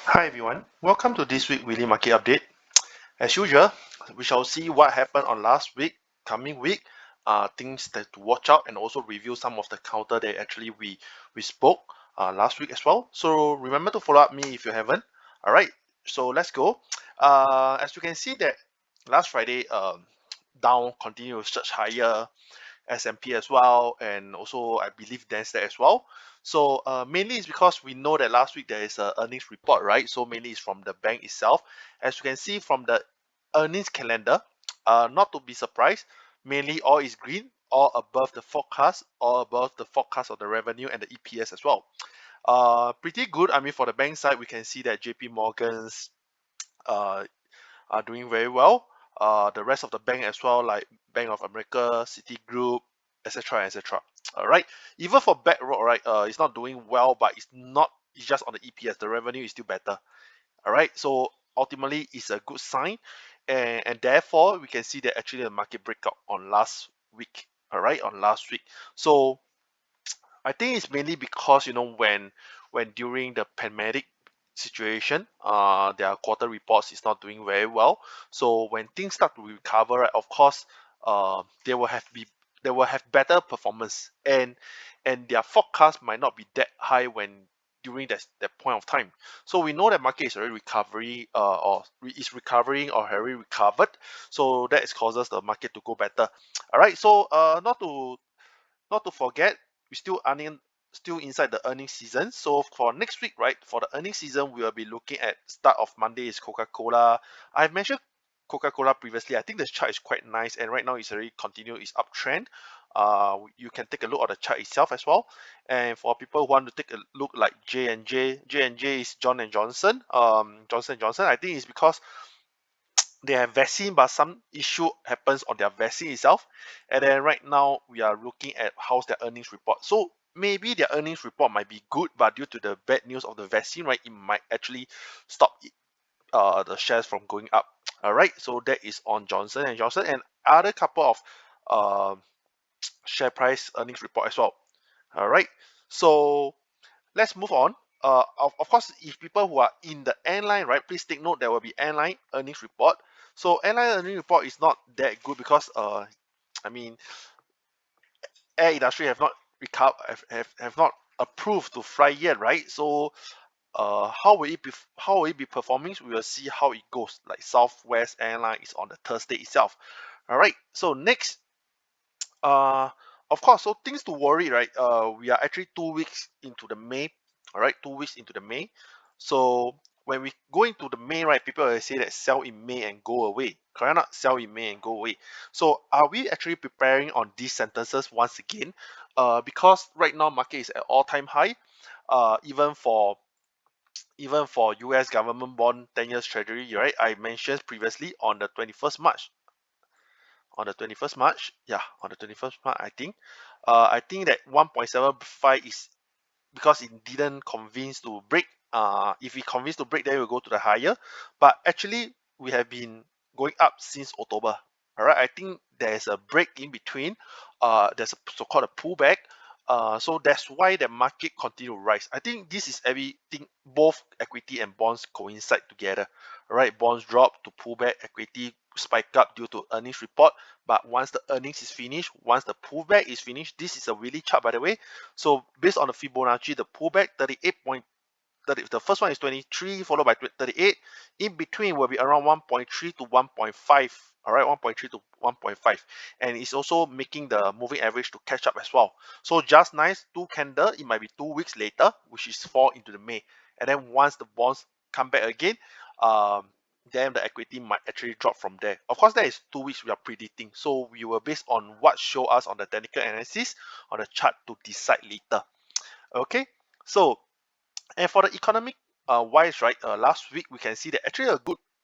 Hi everyone, welcome to this week Weekly Market Update. As usual, we shall see what happened on last week, coming week, things that to watch out, and also review some of the counter that actually we spoke last week as well. So remember to follow up me if you haven't. All right, so let's go. As you can see that last Friday, down continue to search higher. S&P as well, and also I believe Nasdaq as well. So mainly it's because we know that last week there is a earnings report, right? So mainly it's from the bank itself. As you can see from the earnings calendar, not to be surprised, mainly all is green, all above the forecast, all above the forecast of the revenue and the EPS as well. Pretty good. I mean, for the bank side, we can see that JP Morgan's uh, are doing very well. The rest of the bank as well, like Bank of America, Citigroup, etc., etc. All right. Even for BlackRock, right, it's not doing well, but it's not. It's just on the EPS. The revenue is still better. All right. So ultimately, it's a good sign, and therefore we can see that actually the market breakout on last week. All right, on last week. So I think it's mainly because when during the pandemic situation, their quarter reports is not doing very well. So when things start to recover, right, of course, they will have better performance, and their forecast might not be that high when during that point of time. So we know that market is already recovery is recovering or already recovered. So that is causes the market to go better. All right. So not to forget, we still inside the earnings season. So for next week, right, for the earnings season, we will be looking at start of Monday is Coca-Cola. I've mentioned Coca-Cola previously. I think the chart is quite nice, and right now it's already continued its uptrend. You can take a look at the chart itself as well. And for people who want to take a look like J&J is John and Johnson, Johnson and Johnson. I think it's because they have vaccine, but some issue happens on their vaccine itself. And then right now we are looking at how's their earnings report. So maybe their earnings report might be good, but due to the bad news of the vaccine, right, it might actually stop the shares from going up. All right, so that is on Johnson and Johnson and other couple of uh, share price earnings report as well. All right, so let's move on. Of course, if people who are in the airline, right, please take note there will be airline earnings report. So airline earnings report is not that good because I mean, air industry have not recovered, have not approved to fly yet, right? So how will it be performing? We will see how it goes. Like Southwest Airline is on the Thursday itself. All right. So next, uh, of course, so things to worry, right? We are actually 2 weeks into the May. All right, 2 weeks into the May. So when we go into the May, right, people will say that sell in May and go away. Correct? Not sell in May and go away. So are we actually preparing on these sentences once again? Because right now market is at all-time high. Even for US government bond 10 years treasury, right? I mentioned previously on the 21st March. On the 21st March, yeah, on the 21st March, I think that 1.75 is because it didn't convince to break. If we convince to break, then we'll go to the higher. But actually, we have been going up since October. All right, I think there's a break in between. There's a so-called a pullback. So that's why the market continue to rise. I think this is everything. Both equity and bonds coincide together. All right, bonds drop to pull back, equity spike up due to earnings report. But once the earnings is finished, once the pullback is finished, this is a really chart by the way. So based on the Fibonacci, the pullback 38.30, the first one is 23, followed by 38. In between will be around 1.3 to 1.5. All right, 1.3 to 1.5, and it's also making the moving average to catch up as well. So just nice, two candle. It might be 2 weeks later, which is fall into the May, and then once the bonds come back again, um, then the equity might actually drop from there. Of course, that is 2 weeks we are predicting. So we will based on what show us on the technical analysis on the chart to decide later. Okay, so and for the economic wise, right, last week we can see that actually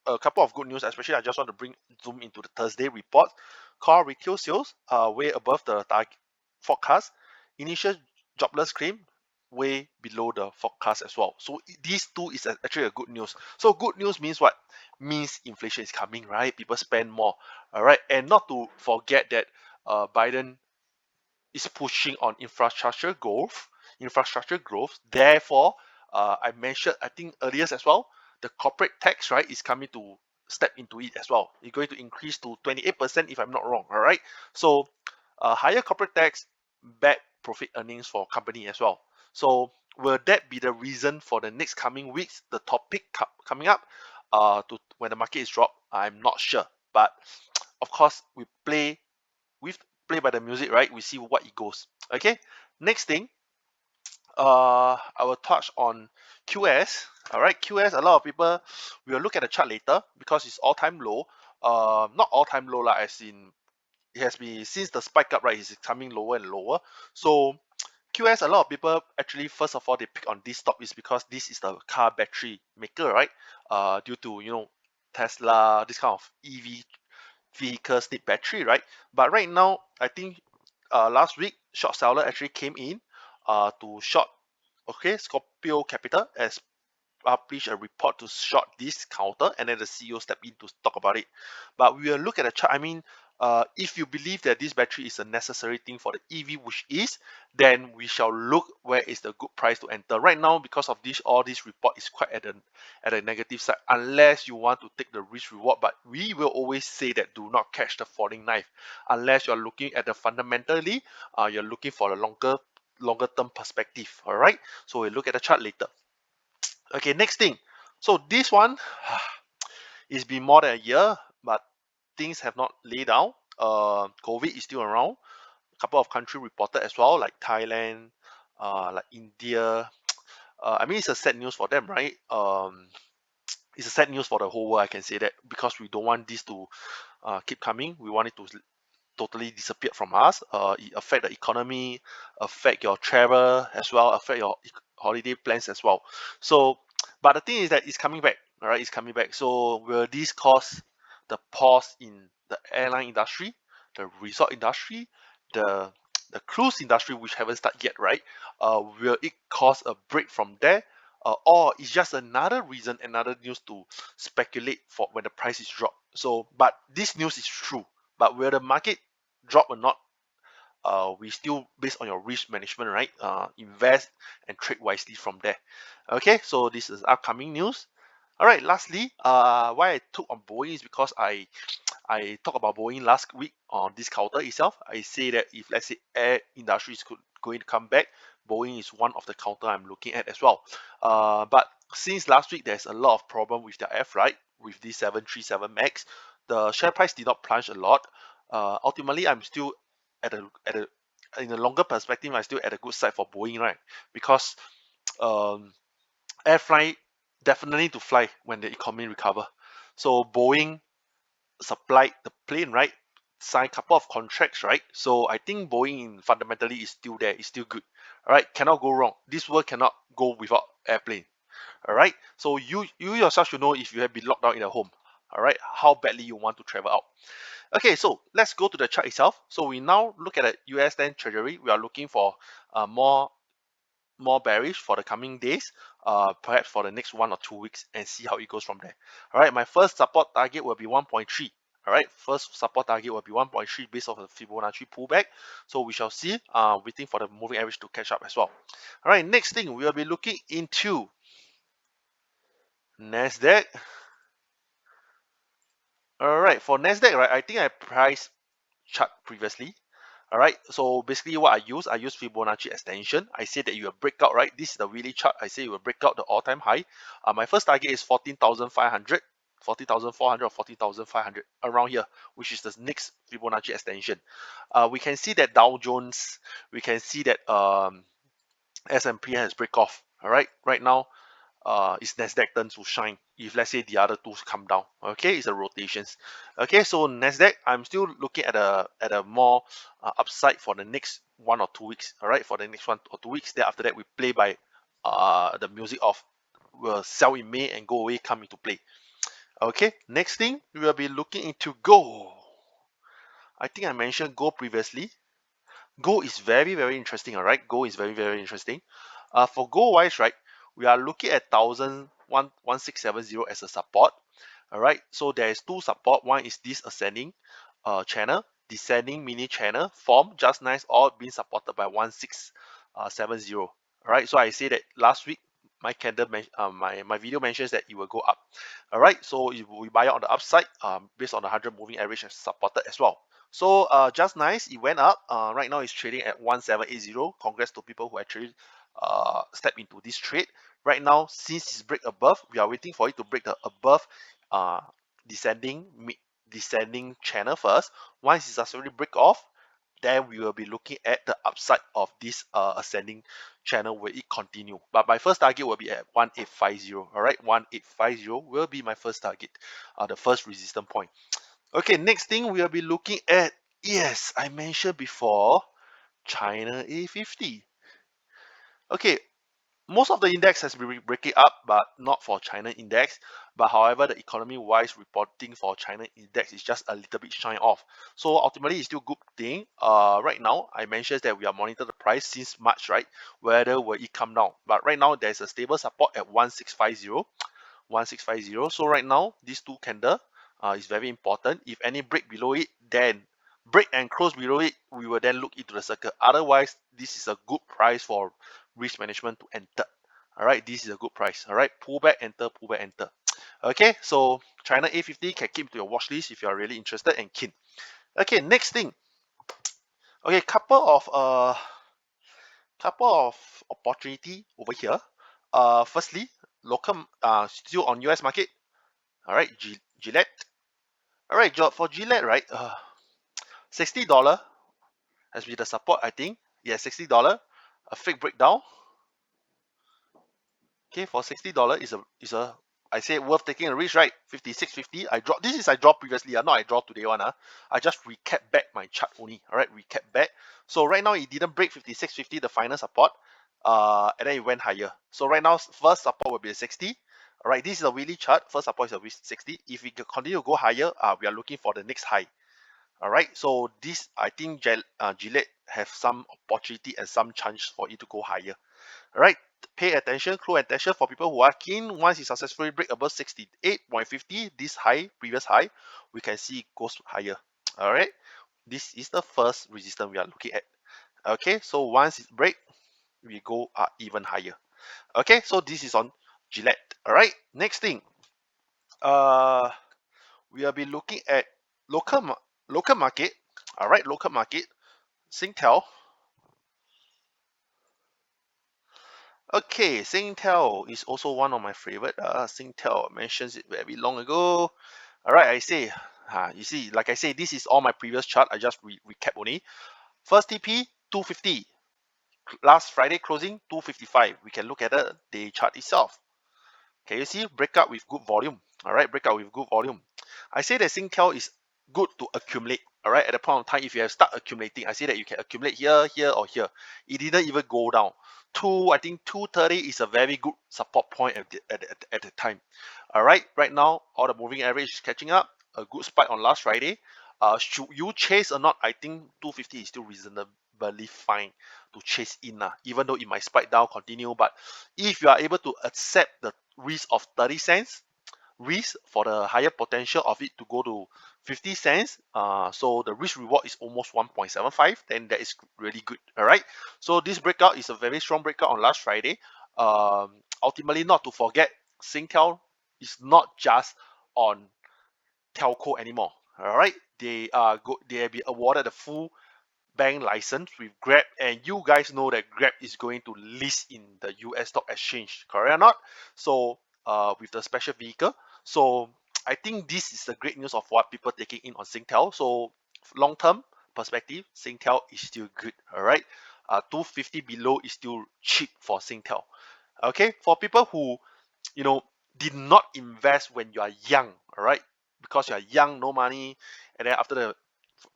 a couple of good news. Especially, I just want to bring zoom into the Thursday report. Core retail sales way above the target forecast. Initial jobless claim way below the forecast as well. So these two is actually a good news. So good news means what? Means inflation is coming, right? People spend more, all right. And not to forget that Biden is pushing on infrastructure growth. Therefore, I mentioned, I think earlier as well, the corporate tax, right, is coming to step into it as well. It's going to increase to 28% if I'm not wrong. All right. So higher corporate tax, bad profit earnings for company as well. So will that be the reason for the next coming weeks, the topic coming up, to when the market is dropped? I'm not sure, but of course we play by the music, right? We see what it goes. Okay. Next thing, I will touch on QS. All right, QS. A lot of people will look at the chart later because it's all time low. Not all time low, like as in it has been since the spike up, right? It's coming lower and lower. So QS, a lot of people actually first of all they pick on this stock is because this is the car battery maker, right? Due to Tesla, this kind of EV vehicles need battery, right? But right now, I think last week short seller actually came in to short, okay, Scorpio Capital as publish a report to short this counter, and then the CEO step in to talk about it. But we will look at the chart. I mean, if you believe that this battery is a necessary thing for the EV, which is, then we shall look where is the good price to enter. Right now, because of this, all this report is quite at a negative side, unless you want to take the risk reward. But we will always say that do not catch the falling knife, unless you're looking at the fundamentally, you're looking for a longer term perspective. All right. So we'll look at the chart later. Okay, next thing. So this one, it's been more than a year, but things have not laid down. COVID is still around. A couple of countries reported as well, like Thailand, like India. I mean, it's a sad news for them, right? It's a sad news for the whole world. I can say that because we don't want this to keep coming. We want it to totally disappeared from us. It affect the economy, affect your travel as well, affect your holiday plans as well. So, but the thing is that it's coming back. All right, it's coming back. So will this cause the pause in the airline industry, the resort industry, the the cruise industry, which haven't started yet, right? Will it cause a break from there? Or is just another reason, another news to speculate for when the price is dropped. So, but this news is true. But will the market drop or not? We still based on your risk management, right? Invest and trade wisely from there. Okay, so this is upcoming news. All right, lastly, why I took on Boeing is because I talked about Boeing last week on this counter itself. I say that if let's say air industry is going to come back, Boeing is one of the counter I'm looking at as well. But since last week, there's a lot of problem with the air flight with this 737 Max. The share price did not plunge a lot. Ultimately, I'm still at a in a longer perspective, I'm still at a good side for Boeing, right? Because um, air flight definitely to fly when the economy recover. So Boeing supplied the plane, right? Signed a couple of contracts, right? So I think Boeing fundamentally is still there, it's still good. All right, cannot go wrong. This world cannot go without airplane. All right. So you yourself should know if you have been locked down in a home. All right, how badly you want to travel out. Okay, so let's go to the chart itself. So we now look at the US 10 Treasury. We are looking for more bearish for the coming days, perhaps for the next 1 or 2 weeks, and see how it goes from there. All right, my first support target will be 1.3. All right, first support target will be 1.3 based off the Fibonacci pullback. So we shall see. Waiting for the moving average to catch up as well. All right, next thing we will be looking into Nasdaq. All right, for Nasdaq, right, I think I priced chart previously. All right, so basically what I use Fibonacci extension. I say that you will break out, right? This is the weekly chart. I say you will break out the all-time high. My first target is 14,500, 14,400 or 14,500 around here, which is the next Fibonacci extension. We can see that Dow Jones, we can see that S&P has break off. All right, right now it's Nasdaq turn to shine if let's say the other two come down. Okay, it's a rotations. Okay, so Nasdaq, I'm still looking at a more upside for the next 1 or 2 weeks. All right, for the next 1 or 2 weeks. Then after that, we play by the music of will sell in May and go away come into play. Okay, next thing we will be looking into gold. I think I mentioned gold previously. Gold is very interesting. All right, gold is very interesting. For gold wise, right, we are looking at 1670 as a support. All right, so there is two support. One is this ascending channel, descending mini channel form just nice, all being supported by 1670. All right, so I say that last week my candle my video mentions that it will go up. All right, so if we buy it on the upside, based on the 100 moving average as supported as well. So just nice, it went up. Right now it's trading at 1780. Congrats to people who actually step into this trade. Right now, since it's break above, we are waiting for it to break the above uh descending descending channel first. Once it successfully break off, then we will be looking at the upside of this ascending channel where it continue. But my first target will be at 1850. All right, 1850 will be my first target, the first resistance point. Okay, next thing we will be looking at, yes, I mentioned before, China A50. Okay, most of the index has been breaking up, but not for China index. But however, the economy-wise reporting for China index is just a little bit shine off. So ultimately, it's still good thing. Right now, I mentioned that we are monitor the price since March, right? Whether will it come down? But right now, there's a stable support at 1650. 1650. So right now, these two candle is very important. If any break below it, then break and close below it, we will then look into the circle. Otherwise, this is a good price for risk management to enter. All right, this is a good price. All right, pull back, enter, pull back, enter. Okay, so China A50 can keep to your watch list if you are really interested and keen. Okay, next thing. Okay, couple of opportunity over here. Firstly, local still on US market. All right, Gillette. All right, for Gillette, right? $60 has been the support, I think. Yeah, $60. A fake breakdown. Okay, for $60 is a I say worth taking a risk, right? 56.50. I dropped previously, not I dropped today one. I just recap back my chart only. Alright, recap back. So right now it didn't break 56.50, the final support. And then it went higher. So right now first support will be a 60. Alright, this is a weekly chart. First support is a 60. If we continue to go higher, we are looking for the next high. All right, so this I think Gilead have some opportunity and some chance for it to go higher. All right, pay attention, close attention for people who are keen. Once it successfully break above 68.50, this high, previous high, we can see it goes higher. All right, this is the first resistance we are looking at. Okay, so once it break, we go even higher. Okay, so this is on Gillette. All right, next thing, uh, we will be looking at local market. All right, local market. Singtel. Okay, Singtel is also one of my favorite. Singtel mentions it very long ago. All right, I say, you see, like I say, this is all my previous chart. I just recap only. First TP 250. Last Friday closing 255. We can look at the day chart itself. Can you see breakout with good volume? All right, breakout with good volume. I say that Singtel is good to accumulate. All right, at the point of time, if you have start accumulating, I say that you can accumulate here, here, or here. It didn't even go down. I think 230 is a very good support point at the time. All right, right now, all the moving average is catching up. A good spike on last Friday. Should you chase or not? I think 250 is still reasonably fine to chase in, even though it might spike down, continue. But if you are able to accept the risk of 30 cents, risk for the higher potential of it to go to 50 cents, so the risk reward is almost 1.75, then that is really good. All right, so this breakout is a very strong breakout on last Friday. Ultimately, not to forget, Singtel is not just on telco anymore. All right, they have been awarded a full bank license with Grab, and you guys know that Grab is going to list in the US stock exchange, correct or not? So with the special vehicle, so I think this is the great news of what people taking in on Singtel. So long term perspective, Singtel is still good. All right, 250 below is still cheap for Singtel. Okay, for people who you know did not invest when you are young, all right, because you are young, no money, and then after the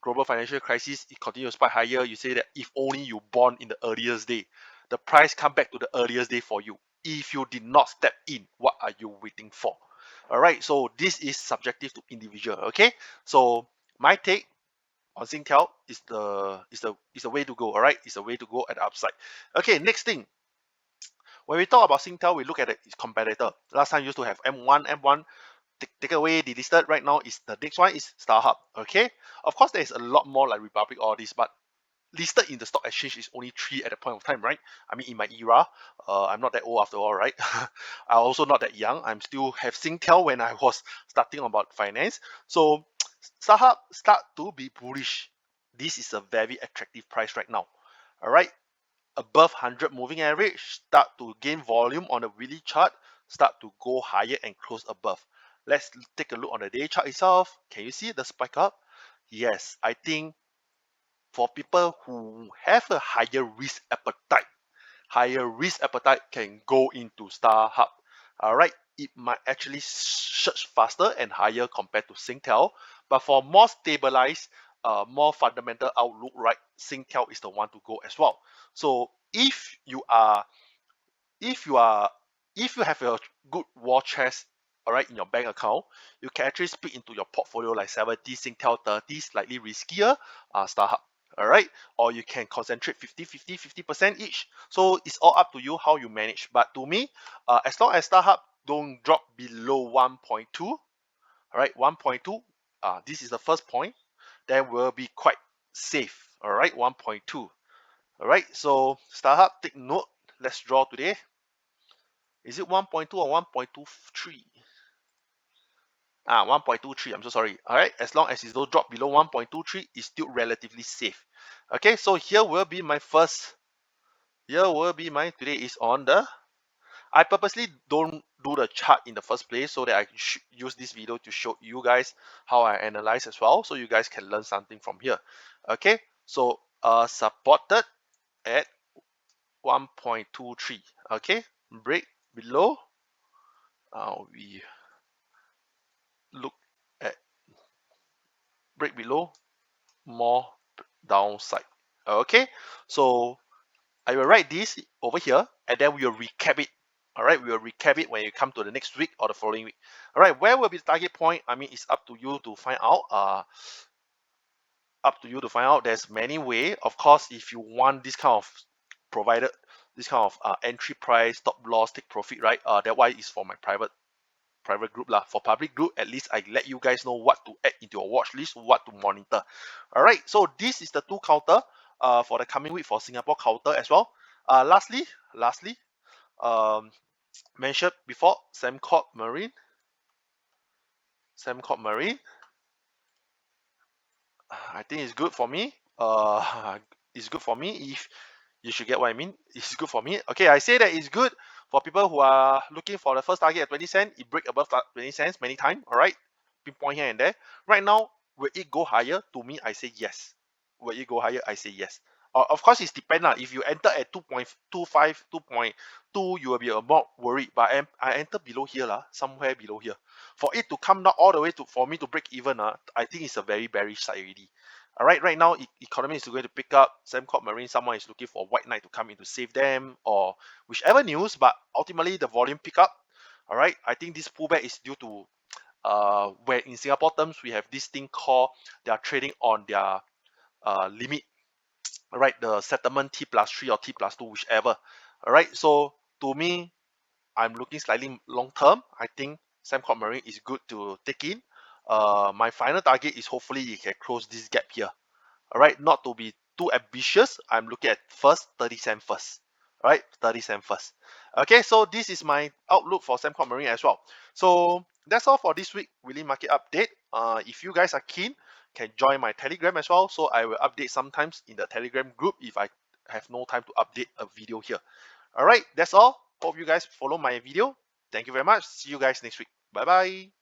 global financial crisis, it continues to spike higher. You say that if only you born in the earliest day, the price come back to the earliest day for you. If you did not step in, what are you waiting for? All right, so this is subjective to individual. Okay, so my take on Singtel is the way to go. All right, it's the way to go at the upside. Okay, next thing, when we talk about Singtel, we look at its competitor. Last time used to have M1 take away the listed. Right now is the next one is Starhub. Okay, of course there is a lot more like Republic all this, but listed in the stock exchange is only 3 at the point of time, right? I mean, in my era, I'm not that old after all, right? I'm also not that young. I'm still have Singtel when I was starting about finance. So Starhub start to be bullish. This is a very attractive price right now. All right, above 100 moving average, start to gain volume on the weekly chart, start to go higher and close above. Let's take a look on the day chart itself. Can you see the spike up? Yes, I think for people who have a higher risk appetite can go into Starhub. All right, it might actually surge faster and higher compared to Singtel, but for more stabilized, more fundamental outlook, right, Singtel is the one to go as well. So if you are if you have a good war chest, all right, in your bank account, you can actually split into your portfolio like 70 Singtel, 30 slightly riskier Starhub. All right, or you can concentrate 50% each. So it's all up to you how you manage. But to me, as long as Starhub don't drop below 1.2, all right, 1.2, this is the first point, then will be quite safe. All right, 1.2. All right, so Starhub, take note. Let's draw today. Is it 1.2 or 1.23? 1.23. I'm so sorry. All right, as long as it don't drop below 1.23, it's still relatively safe. Okay, so here will be my first. Here will be my today is on the. I purposely don't do the chart in the first place so that I use this video to show you guys how I analyze as well, so you guys can learn something from here. Okay, so supported at 1.23. Okay, break below. We look at break below, more downside. Okay, so I will write this over here and then we will recap it. All right, we will recap it when you come to the next week or the following week. All right, where will be the target point? I mean, it's up to you to find out. There's many way. Of course, if you want this kind of provided, this kind of entry price, stop loss, take profit, right? That why is for my private group lah. For public group, at least I let you guys know what to add into your watch list, what to monitor. All right, so this is the two counter for the coming week for Singapore counter as well. Lastly, um, mentioned before, Sembcorp Marine. I think it's good for me. It's good for me if you should get what I mean. It's good for me. Okay, I say that it's good for people who are looking for the first target at 20 cents. It break above 20 cents many times. All right, pinpoint here and there. Right now, will it go higher? To me, I say yes. Will it go higher? I say yes. Of course, it's depend lah. If you enter at 2.25, 2.2, you will be a more worried. But I enter below here lah, somewhere below here. For it to come down all the way to for me to break even, I think it's a very bearish side already. All right, right now economy is going to pick up. Sembcorp Marine, someone is looking for white knight to come in to save them, or whichever news. But ultimately, the volume pick up. All right, I think this pullback is due to where in Singapore terms we have this thing called they are trading on their limit. All right, the settlement T+3 or T+2, whichever. All right, so to me, I'm looking slightly long term. I think Sembcorp Marine is good to take in. My final target is hopefully you can close this gap here. All right, not to be too ambitious. I'm looking at first 30 cent first. All right, 30 cent first. Okay, so this is my outlook for Sembcorp Marine as well. So that's all for this week Willy Market Update. If you guys are keen, can join my Telegram as well. So I will update sometimes in the Telegram group if I have no time to update a video here. All right, that's all. Hope you guys follow my video. Thank you very much. See you guys next week. Bye bye.